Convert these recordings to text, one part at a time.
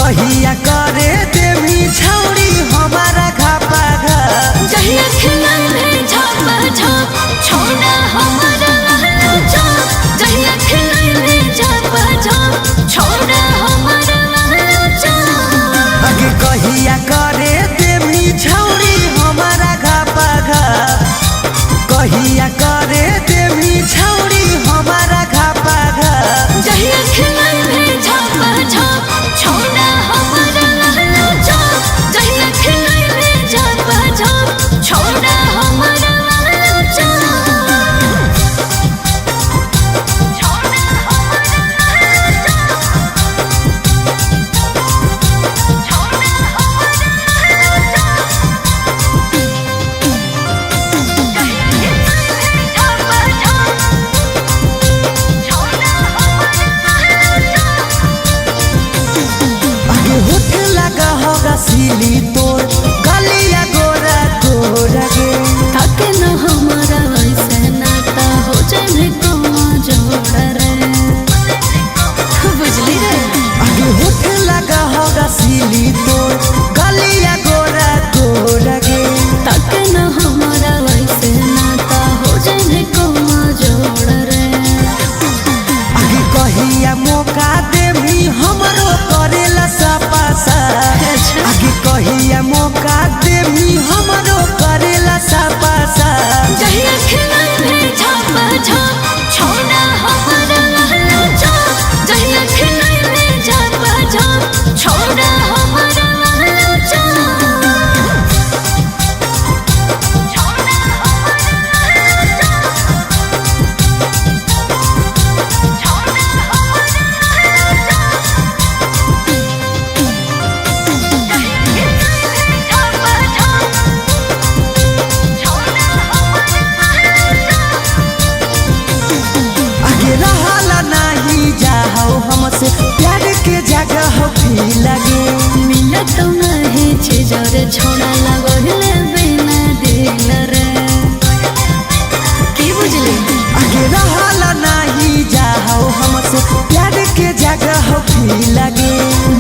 कहिया करे देवी छौड़ी हमारा घापा घा जहिया खिलाइले झापा झाप छोड़ा हमारा वाला चाप जहिया खिलाइले झापा झाप छोड़ा हमारा वाला चाप आगे कहिया करे देवी छौड़ी हमारा घापा घा कहिया करे देवी छौड़ी हमारा घापा घा जहिया खिलाइले झापा झाप छोड़ा हमारा वाला चाप जहिया खिलाइले झापा झाप छोड़ा हमारा वाला चाप छोड़ा हमारा वाला चाप छोड़ा हमारा वाला चाप जहिया खिलाइले झापा झाप छोड़ा हमारा वाला चाप आगे होठ लगा होगा सीली तोड़ गलिया गोरा गोरा गे ताके न हमारा वैसे नाता हो जाए कौन जोड़ा रे बुझली रे आगे होठ लगा होगा सीली तोड़ गलिया गोरा गोरा गे ताके न हमारा वैसे नाता हो जाए कौन जोड़ा रे आगे कहिया मौका देवी हमरो करेला सपासा आगे कहिया मौका देवी हमरो करेला सपासा जहिया खिलाइले झापा झाप छोड़ा हमारा वाला चाप जहिया खिलाइले झापा झाप छोड़ा हमारा वाला चाप छोड़ा हमारा वाला चाप छोड़ा हमारा वाला चाप जहिया खिलाइले झापा झाप छोड़ा हमारा वाला चाप आगे रहला नहीं जाओ हमसे प्यार के जगह हो भी लगे मिलत नहीं छे जरे छोड़ा लगले बिना दिल रे की बुझली आगे रहला नहीं जाओ हमसे प्यार के जगह हो भी लगे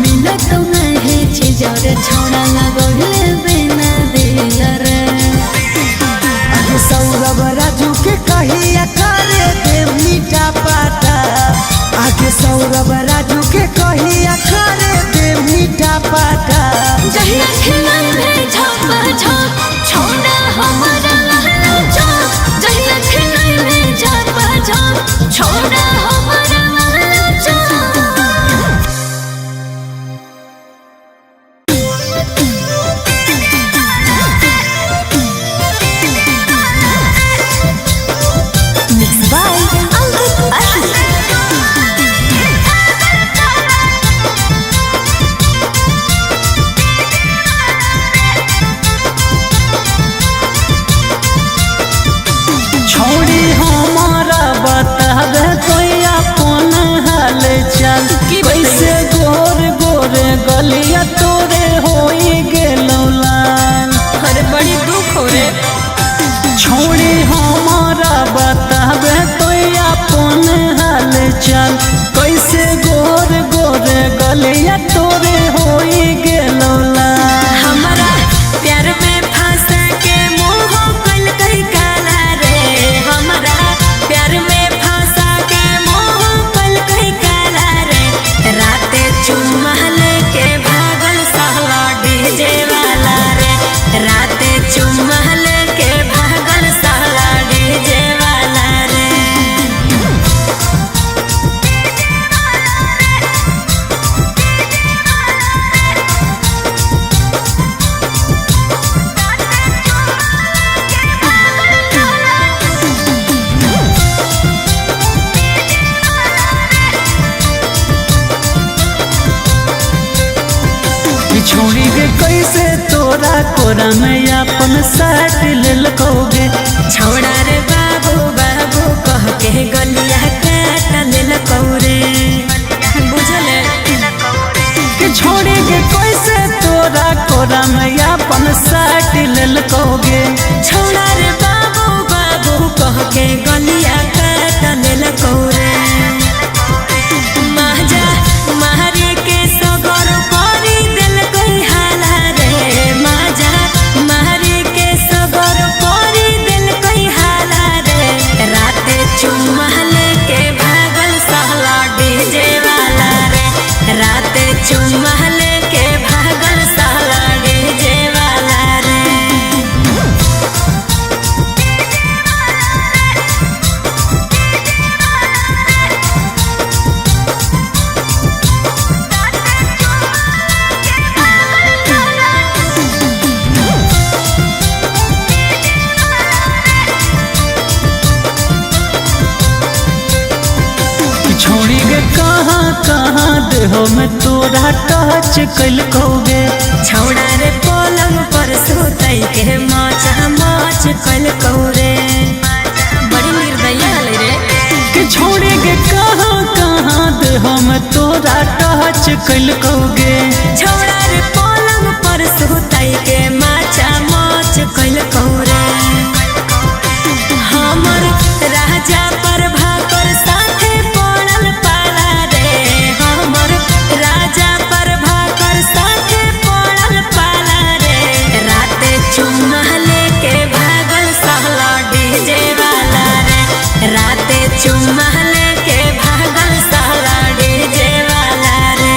मिलत नहीं छे जरे छोड़ा लगले बिना दिल रे आगे सौरभ राजू के कहिया करे दे मीठा पाता आगे सौरभ राजू के कहिया करे दे मीठा पाता जहिया खिलाइले झापा झाप छोड़ा हमारा वाला चाप जहिया खिलाइले झापा झाप छोड़ा हमारा वाला चाप Mixed by Ankit Ashli. छोड़ी हमारा बतावे कोई अपन हाल चाल कैसे गोर गोर गलिया तोरे होई गेलो लाल अरे बड़ी दुख हो रे छोड़ी हमारा बतावे कोई अपन हाल चाल कैसे गोर गोर गलिया तोरे होई गेलो लाल हमारा प्यार में फंसा के मोह कल कई काला रे हमारा प्यार में फंसा के मोह कल कई काला रे राते चुम्मा लेके भागल सहला डीजे वाला रे राते चुम्मा लेके भागल सहला डीजे वाला रे छोड़ी के कैसे तोरा कोरा में अपन साथ ले लकोगे छोड़ा रे बाबू बाबू कह के गलिया काटा दिल कौरे बुझल कि छोड़ी के कैसे तोरा कोरा में अपन साथ ले लकोगे छोड़ा रे बाबू बाबू कह के गलिया काटा दिल कौरे महाजा महारे के सगर कर कहाँ कहाँ देहो में तोरा टच कैल कौगे। छौड़ा रे पलंग पर सुतई के माचा माच कल कौरे। बड़ी निर्दयी हले रे कि छोड़ेगे कहाँ कहाँ देहो में तोरा टच कैल कौगे। छौड़ा रे पलंग पर सुतई के माचा माच कल कौरे। हमर राजा पर भाकर साथे पड़ल पाला रे। हमर राजा पर भाकर साथे पड़ल पाला रे। राते चुम्मा लेके भागल सहला डीजे वाला रे। राते चुम्मा लेके भागल सहला डीजे वाला रे।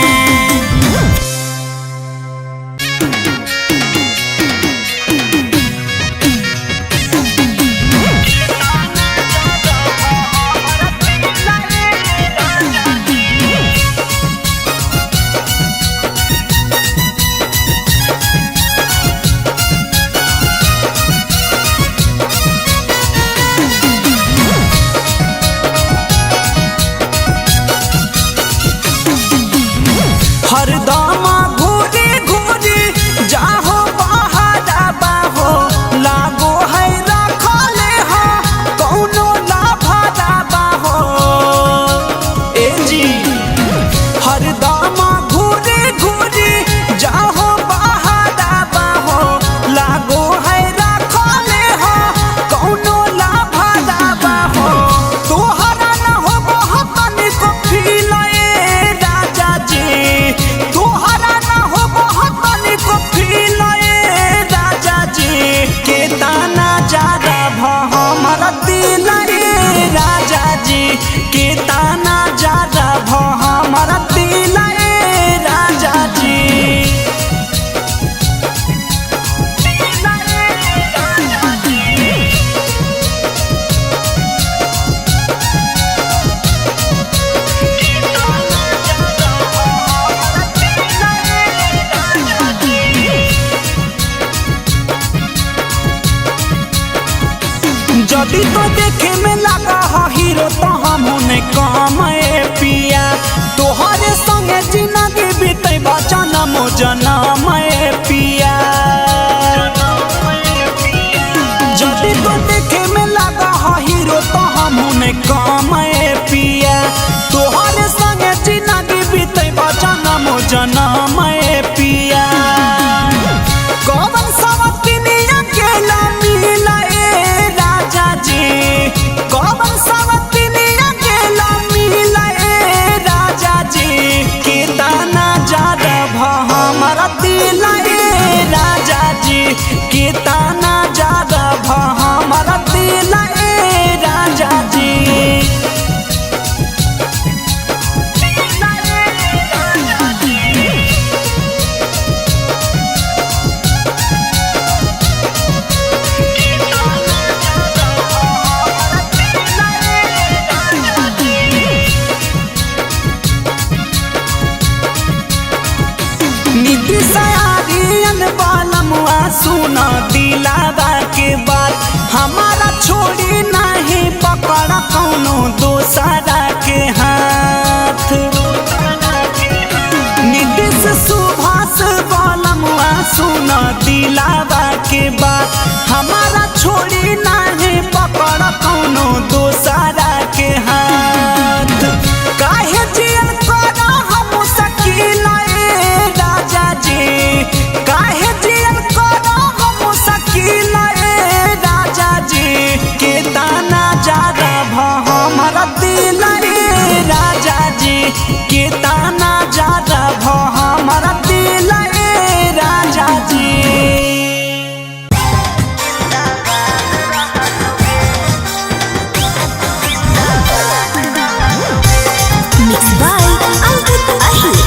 हरदम घूरी घूरी जाहो बहारा बाहो लागो है रखले हो कौनो लाभरा बाहो। ए जी हरदम घूरी घूरी जाहो बहारा बाहो लागो है रखले हो कौनो लाभरा बाहो। तोहरा न हो बहुत को फील राजा जी। तोहरा न हो बहुत को फील राजा जी। के ताना ज्यादा हमर दिल राजा जी। के ताना ज्यादा हमर दिल राजा जी। जदी तो देखे में लगा हा हीरो तो हमने काम पिया। तोहरे संगे जिंदगी बीते जनम जनम पिया। जदी तो देखे में लगा हा हीरो तो हमने काम पिया। तोहरे संगे जिंदगी बीते जनम जनम पिया। कौन सवतिनिया केला मिला राजा जी। कौन सवतिनिया केला मिला राजा जी। के ताना ज्यादा हमारा दिल राजा जी। के ताना ज्यादा हमारा दिल राजा जी। सुना दिलावा के बाद हमारा छोड़ी नहीं पकड़ा कौनो दोसरा के हाथ। नीतीश सुभाष बालमुआ सुना दिलावा के बाद हमारा छोड़ी नहीं पकड़ा कौनो दोसरा के हाथ। काहे जियल करा हम सकील राजा जी। काहे जियल करा हम सकील राजा जी। के ताना ज्यादा हमारा दिल राजा जी। के ताना ज्यादा हमारा दिल राजा जी। Mixed by Ankit Ahir।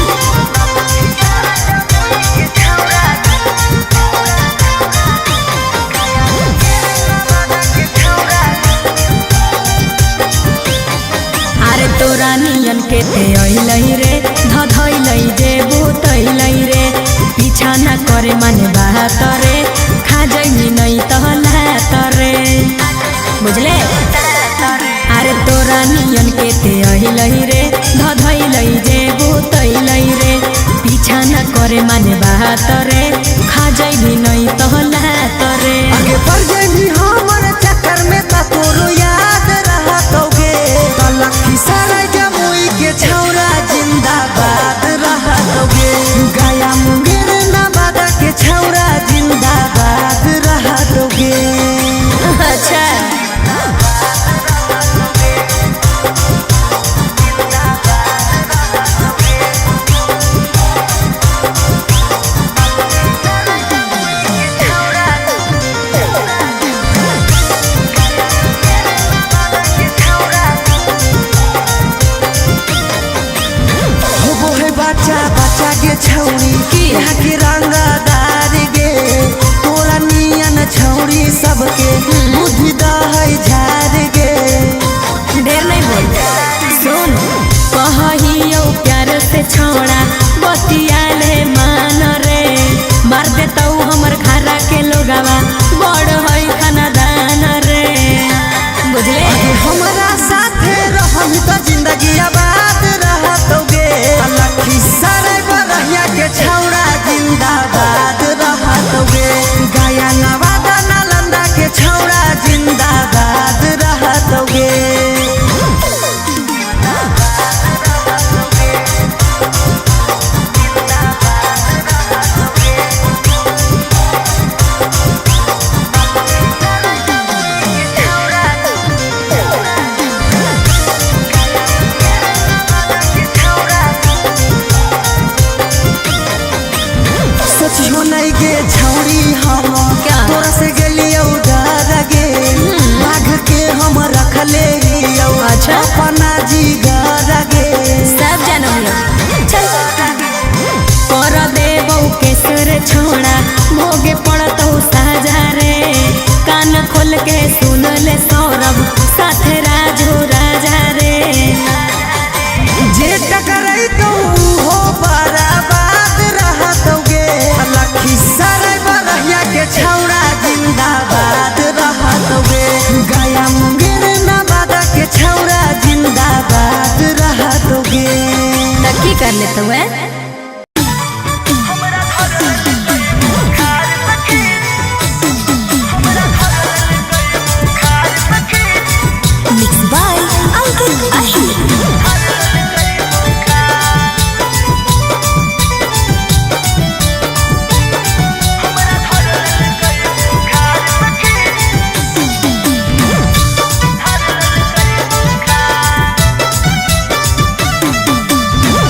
अरे तोरा नियन के ते अइलई रे धधइलई जे बुतइलई रे। पीछा न करे माने बात रे खा जाई नहीं तहला रे। बुझले अरे तोरा नियन के ते अइलई रे धधइलई करे माने बात रे खा जाई भी नहीं तो लात रे आगे बढ़ जाई हमर चक्कर में त तोरो याद रहतोगे त लखी सराय जमुई के छौरा जिंदाबाद रहतोगे गया मुंगेर नवादा के छौरा जिंदाबाद रहतोगे। अच्छा बच्चा के छौरी यहाँ के रंगदार गे तोरा नियन छौरी सबके बुद्धि दहै झार गे। ढेर नहीं बोल सुन कहियो प्यार से छोड़ा बतियाले मान रे मार देता हमर घरा के लोगवा बड़ है खानदान रे बुझले हमरा साथे रहम त जिंदगी आबाद रहतोगे लखी सराय बरहिया के छौरा जिंदाबाद रहतोगे गया नवादा नालंदा के छौरा जिंदाबाद रहतोगे। नहीं गे छौरी हम तोरा से गेलियो डर गे बाघ के हम रखले हियो अच्छा अपना जी घर गे सब जानो चल कर देबो केसर छोड़ा भोगे पड़तो साजा रे कान खोल के सुन ले सौरभ साथे राजो राजा रे जे टकराई तो हो बराबाद रहतोगे लखी सराय बरहिया के छौरा जिंदाबाद रहतोगे गया मुंगेर नवादा के छौरा जिंदाबाद रहतोगे। की कर लेते हुए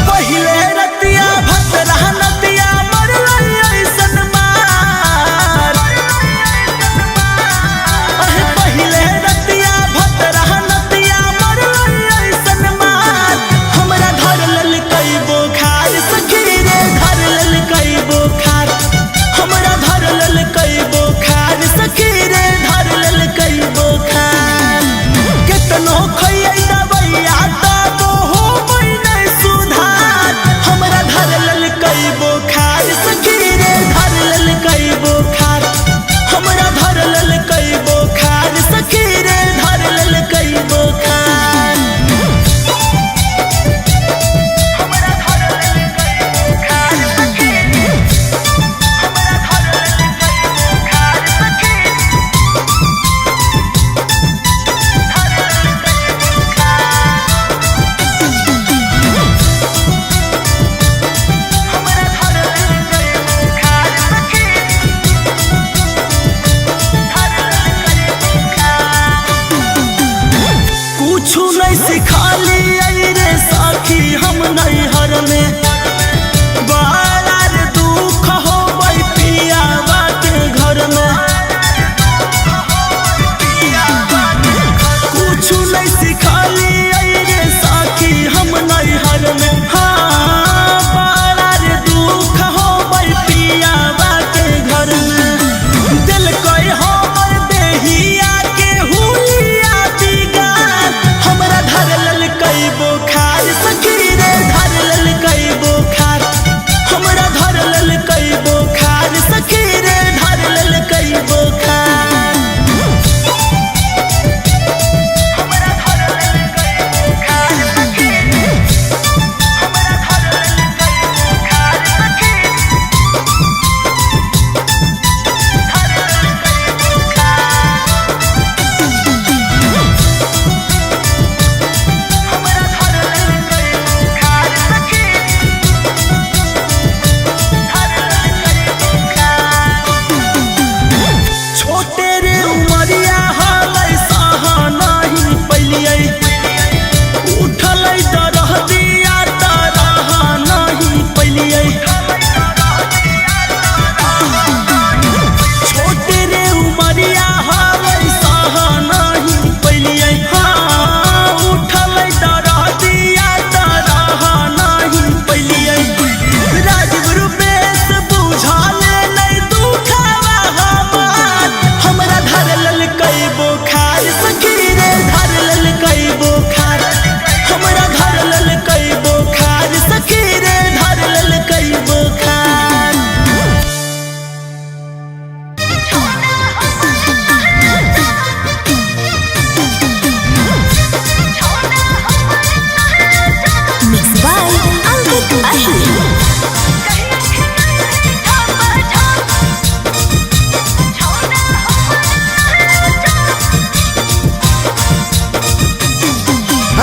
पहिले रतिया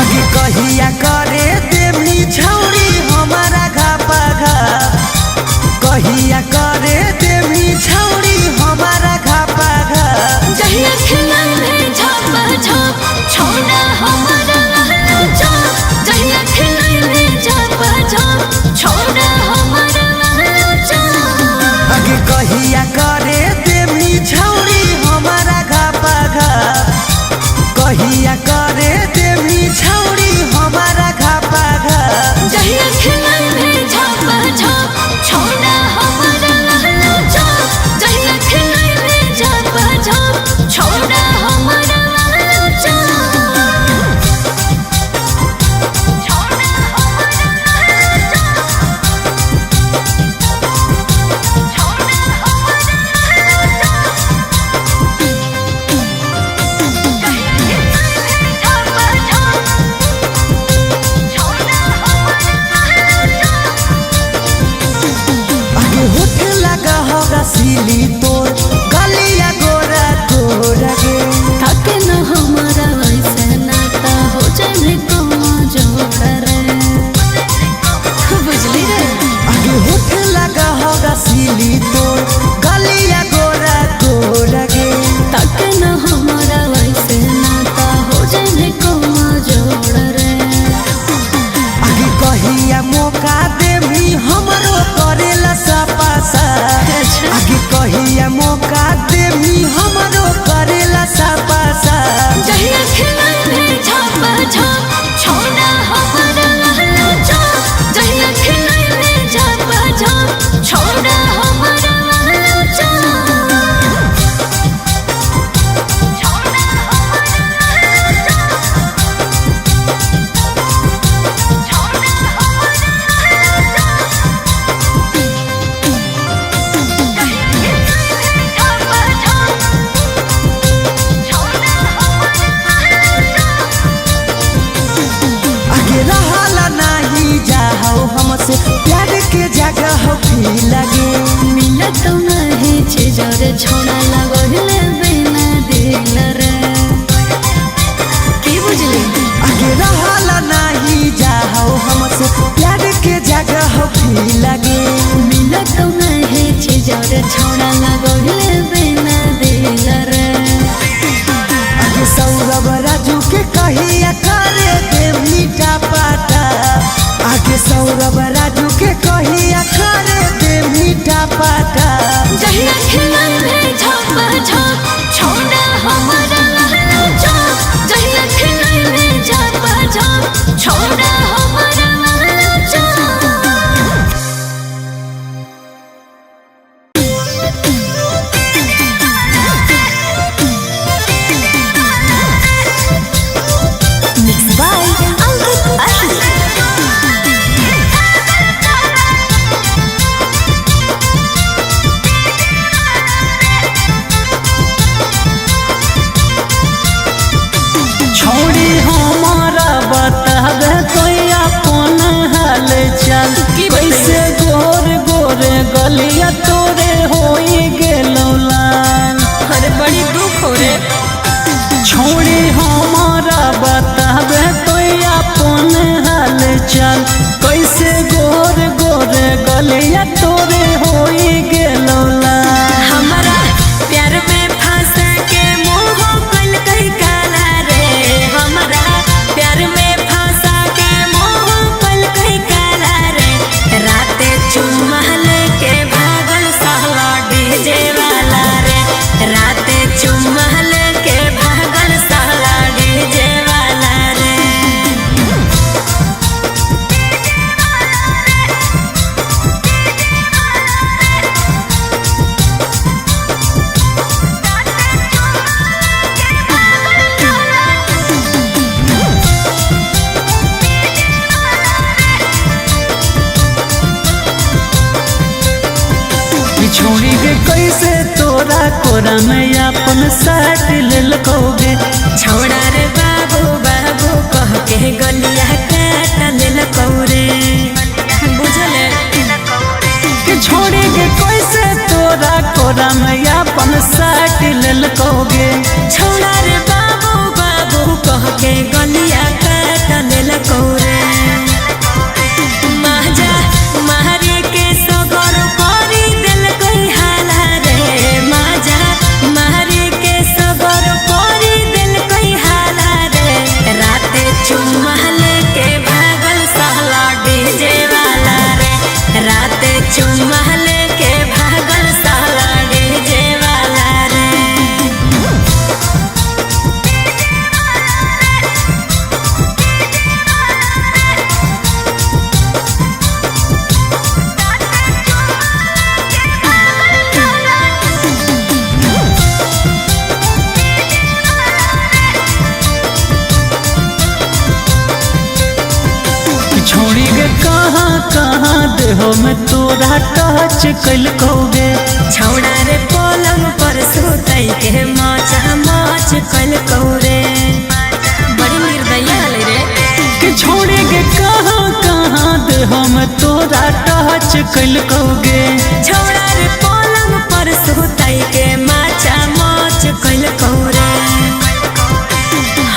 आगे कहिया करे देवी छौरी हमारा घापा घाप, कहिया करे देवी छौरी हमारा घापा घाप। जहिया खिलाइले झापा झाप छोड़ा हमारा लहला चाप, जहिया खिलाइले झापा झाप छोड़ा हमारा लहला चाप। आगे कहिया करे देवी छौरी हमारा घापा घाप, कहिया करे देवी छौरी हमारा घापा घाप। जहिया खिलाइले झापा झाप छोड़ा हमारा लहला चाप, जहिया खिलाइले झापा झाप छोड़ा हमारा लहला चाप। छोड़ा हमारा लहला चाप, छोड़ा हमारा लहला चाप। जहिया खिलाइले झापा झाप छोड़ा हमारा लहला चाप। आगे होठ लगा होगा सीली तोर गलिया गोरा गोरा गे। ताके न हमारा वैसे नाता हो जाए कौनो जोड़ा रे, बुझली रे। आगे होठ लगा होगा सीली तोर गलिया गोरा गोरा गे। ताके न हमारा वैसे नाता हो जाए कौनो जोड़ा रे। आगे कहिया मौका देवी हमरो करेला सपासा, आगे कहिया मौका देवी हमरो करेला सपासा। जहिया खिलाइले झापा झाप छोड़ा हमारा लहला चाप, जहिया खिलाइले झापा झाप छोड़ा हमारा लहला चाप। छोड़ा हमारा लहला चाप, छोड़ा हमारा लहला चाप। जहिया खिलाइले झापा झाप छोड़ा हमारा लहला चाप। आगे रहला नहीं जाओ हमसे प्यार के जगह भी लगे। मिलत नहीं छे जरे छोड़ा लगले बिना दिल रे, की बुझली। आगे रहला नहीं जाओ हमसे प्यार के जगह भी लगे। मिलत नहीं छे जरे छोड़ा लगले बिना दिल रे। आगे सौरभ राजू के कहिया करे दे मीठा पाटा, आगे सौरभ राजू के कहिया करे दे मीठा पाटा। जहिया खिलाइले झापा झाप छोड़ा हमारा लहला चाप, जहिया खिलाइले झापा झाप छोड़ा हमारा लहला चाप। Mixed by Ankit Ahli. छोड़ी हमारा बतावे कोई अपन हाल चाल, कैसे गोर गोरे गलिया तोरे होई गेलो लाल। अरे बड़ी दुख हो रे। छोड़ी हमारा बतावे कोई अपन हाल चाल, कैसे गोर गोरे गलिया तोरे होई गेलो लाल। हमारा प्यार में फंसा के मोह कल कई काला रे, हमारा प्यार में फंसा के मोह कल कई काला रे। राते चुम्मा लेके भागल साला डीजे वाला रे, राते चुम्मा लेके भागल साला डीजे वाला रे। छोड़ी के कैसे तोरा कोरा में अपन साथ ले लकोगे। छोड़ा रे बाबू बाबू कह के गलिया काट लेल कौरे, बुझल कोरा में अपन साट ललकोगे। छोड़ा रे बाबू बाबू कह के गलिया काट लेलको रे। माजा मारे के सगर करी दिल कोई हाला रे। माजा मारे के सगर करी दिल कोई हाला रे। राते चुम्मा लेके भागल सहला डीजे वाला रे। राते चुम्मा लेके भागल सहला डीजे वाला रे। छोड़ी गे कहाँ कहाँ देहो में तोरा टच कलकोगे। छौड़ा रे पलंग पर सुतई के माचा माच कलको रे। बड़ी निर्दयी हले रे। कि छोड़ी गे कहाँ कहाँ देहो में तोरा टच कलकोगे। छौड़ा रे पलंग पर सुतई के माचा माच कलको रे।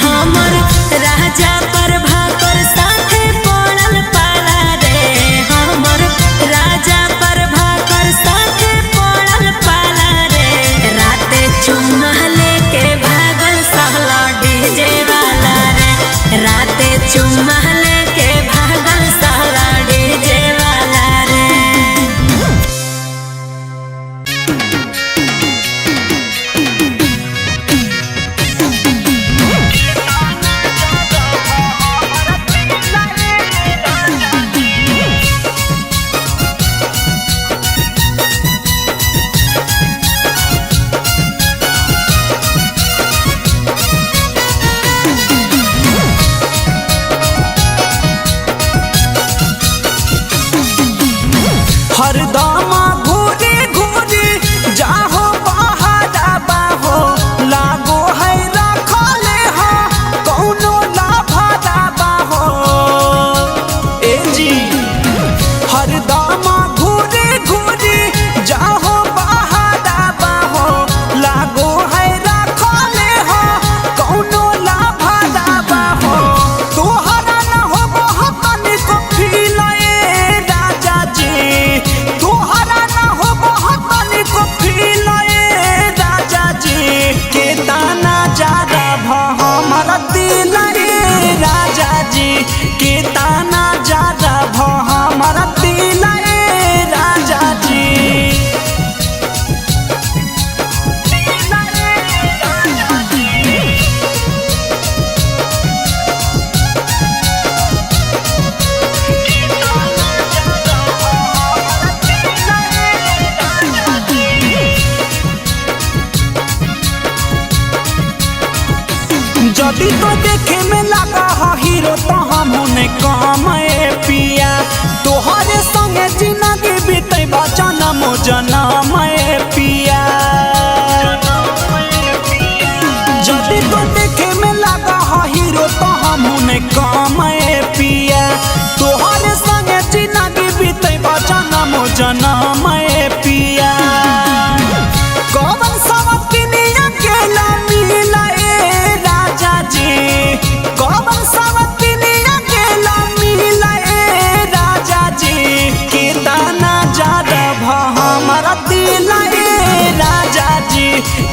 हमर राजा पर भाकर साथे पड़ल पाला रे। हमर राजा पर भाकर साथे पड़ल पाला रे। राते चुम्मा लेके भागल सहला डीजे वाला रे। राते चुम्मा लेके भागल सहला डीजे वाला रे। हरदम घूरी घूरी जाहो बहारा बाहो। लागो है रखले हो कौनो लाभारा बाहो। ए जी हरदम घूरी घूरी जाहो बहारा बाहो। लागो है रखले हो कौनो लाभारा बाहो। तोहरा न हो बहुत को फीलाए राजा जी। तोहरा न हो बहुत को फीलाए राजा जी। के ताना ज्यादा भ हमारा दिल रे राजा जी। के ताना ज्यादा भ हमारा दिल रे राजा जी। जदी तो देखे में लगा हा हीरो तो हमने काम पिया। तोहरे संगे जिंदगी बीते जनम जनम पिया। जदी तो देखे में लगा हा हीरो तो हमने काम पिया। तोहरे संगे जिंदगी बीते जनम जनम पिया। कौन सवतिनिया केला मिला ए राजा जी। कौन सवतिनिया केला मिला ए राजा जी। के ताना ज्यादा भ हमारा दिल ए राजा जी।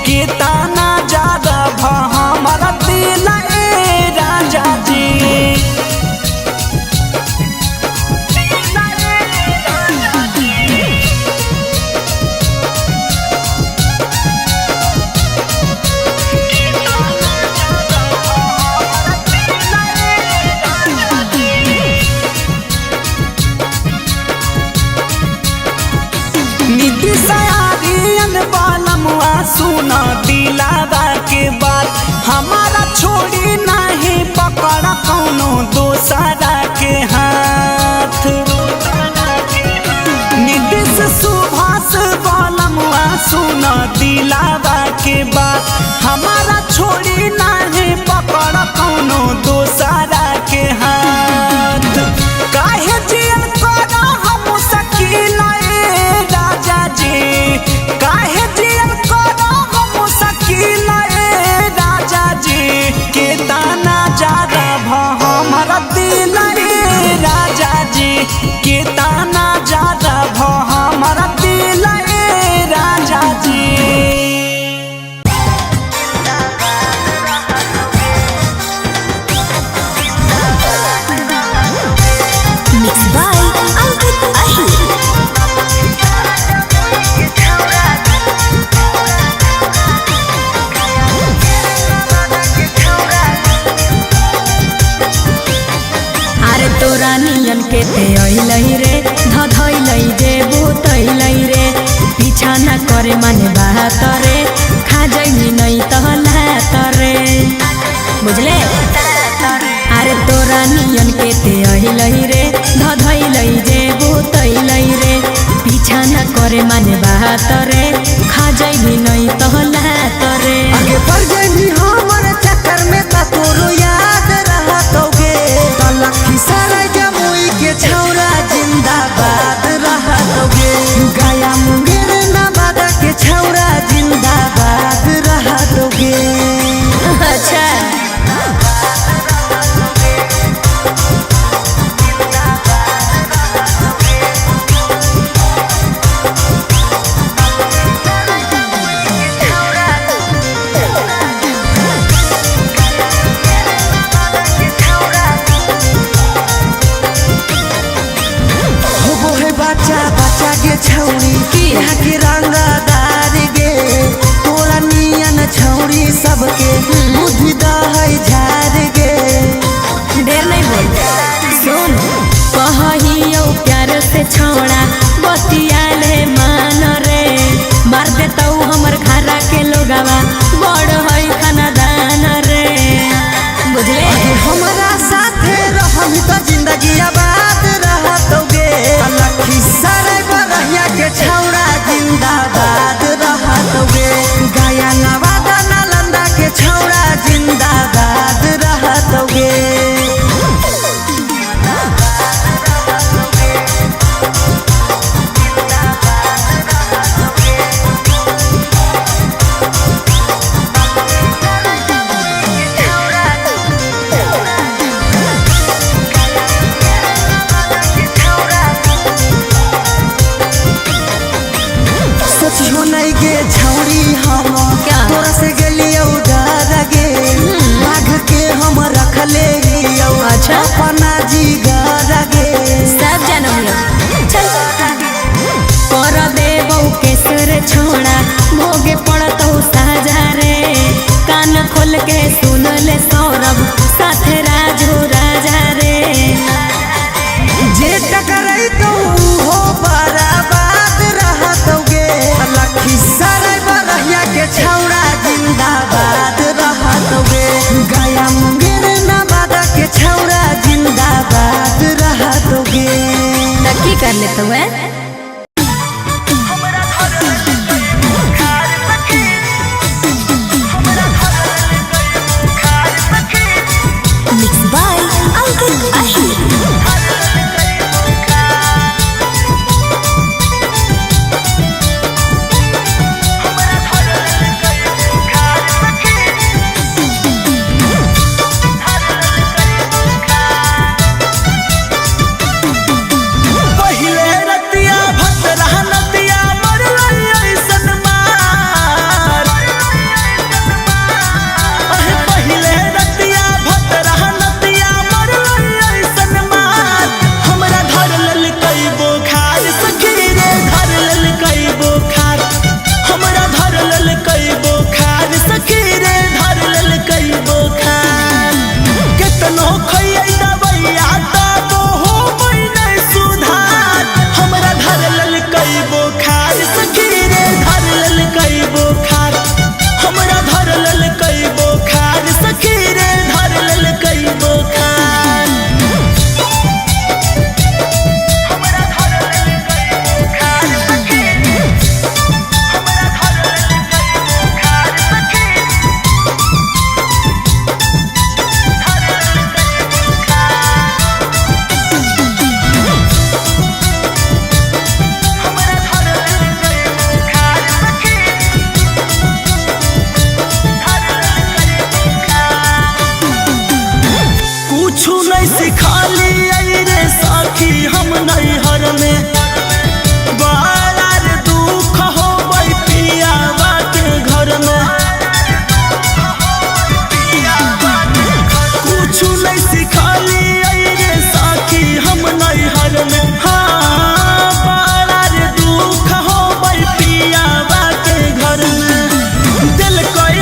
के ताना ज्यादा भ हमारा दिल ए राजा जी। सुना दिलावा के बात हमारा छोड़ी नहीं पकड़ा कौनो दोसरा के हाथ। नीतीश सुभाष बालमुआ सुना दिलावा के बात हमारा छोड़ी नहीं पकड़ा कौनो दोसरा के हाथ। काहे जियन करा हम सकीला ए राजा जी। काहे के ते अइलै रे धधइलै जे बुतइलै रे पीछा ना करे माने बात रे खा जइनी नहीं तहलात रे बुझले। अरे तोरा नियन के ते अइलै रे धधइलै जे बुतइलै रे पीछा ना करे माने बात रे खा जइनी नहीं तहलात रे। आगे बढ़ जाई हमर चक्कर में त तोरो याद रहतोगे लखीसराय जमुई के छौरा जिंदाबाद रहतोगे गया मुंगेर नवादा के छौरा जिंदाबाद रहतोगे। अच्छा बच्चा के छौरी यहाँ के रंगदार गे तोरा नियन छौरी सबके बुद्धि दहै झार गे। ढेर नहीं बोल सुन कहियो प्यार से छोड़ा बतियाले मान रे मार देता हमर घरा के लोगवा बड़ है खानदान रे बुझले। हमारा साथे रहम तो जिंदगी आबाद रहतोगे लखीसराय बरहिया के छौरा जिंदाबाद रहतोगे गया नवादा नालंदा के छौरा जिंदाबाद रहतोगे। सोचियो नहीं गे छौरी हम क्या? तोरा से गेलियो डर गे बाघ के हम रखले हियो अच्छा? अपना जिगर गे। सब जानम लोग चल कर देबौ केसर छोड़ा भोगे पड़तौ साजा रे कान खोल के सुन ले सौरभ साथे राजू राजा रे जे टकराई तो हो बराबाद रहतोगे लखीसराय बरहिया के छौरा जिंदाबाद रहतोगे गया मुंगेर नवादा के छौरा जिंदाबाद रहतोगे। की कर लेते हुए मिक्स बाय अंकित आहिर। कोई